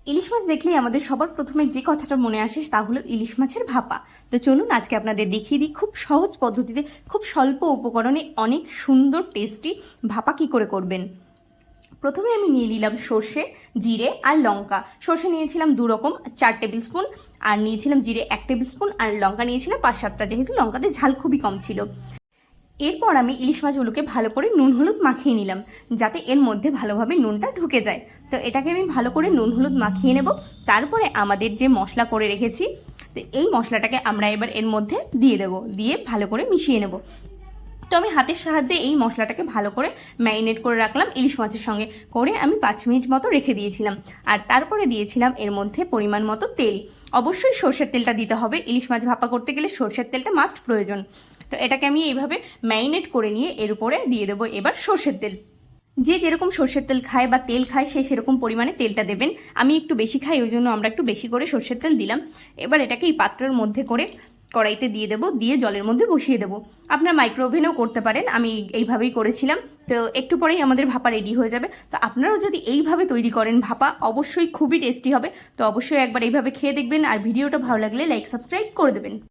ইলিশ মাছ দেখলেই আমাদের সবার প্রথমে যে কথাটা মনে আসে তা হলো ইলিশ মাছের ভাপা। তো চলুন আজকে আপনাদের দেখিয়ে দিই খুব সহজ পদ্ধতিতে খুব স্বল্প উপকরণে অনেক সুন্দর টেস্টি ভাপা কি করে করবেন। প্রথমে আমি নিয়ে নিলাম সর্ষে, জিরে আর লঙ্কা। সর্ষে নিয়েছিলাম 2 রকম 4 টেবিল স্পুন, আর নিয়েছিলাম জিরে 1 টেবিল স্পুন, আর লঙ্কা নিয়েছিলাম 5-7টা, যেহেতু লঙ্কাতে ঝাল খুবই কম ছিল। এরপর আমি ইলিশ মাছগুলোকে ভালো করে নুন হলুদ মাখিয়ে নিলাম, যাতে এর মধ্যে ভালোভাবে নুনটা ঢুকে যায়। তো এটাকে আমি ভালো করে নুন হলুদ মাখিয়ে নেব। তারপরে আমাদের যে মশলা করে রেখেছি, তো এই মশলাটাকে আমরা এবার এর মধ্যে দিয়ে দেবো, দিয়ে ভালো করে মিশিয়ে নেব। তো আমি হাতের সাহায্যে এই মশলাটাকে ভালো করে ম্যারিনেট করে রাখলাম, ইলিশ মাছের সঙ্গে করে আমি 5 মিনিট মতো রেখে দিয়েছিলাম। আর তারপরে দিয়েছিলাম এর মধ্যে পরিমাণ মতো তেল। অবশ্যই সর্ষের তেলটা দিতে হবে, ইলিশ মাছ ভাপা করতে গেলে সর্ষের তেলটা মাস্ট প্রয়োজন। তো এটাকে আমি এইভাবে ম্যারিনেট করে নিয়ে এর উপরে দিয়ে দেবো এবার সর্ষের তেল। যে যেরকম সর্ষের তেল খায় বা তেল খায় সে সেরকম পরিমাণে তেলটা দেবেন। আমি একটু বেশি খাই, ওই জন্য আমরা একটু বেশি করে সর্ষের তেল দিলাম। এবার এটাকে এই পাত্রের মধ্যে করে কড়াইতে দিয়ে দেবো, দিয়ে জলের মধ্যে বসিয়ে দেবো। আপনার মাইক্রো ওভেনেও করতে পারেন, আমি এইভাবেই করেছিলাম। তো একটু পরেই আমাদের ভাপা রেডি হয়ে যাবে। তো আপনারাও যদি এইভাবে তৈরি করেন ভাপা, অবশ্যই খুবই টেস্টি হবে। তো অবশ্যই একবার এইভাবে খেয়ে দেখবেন, আর ভিডিওটা ভালো লাগলে লাইক সাবস্ক্রাইব করে দেবেন।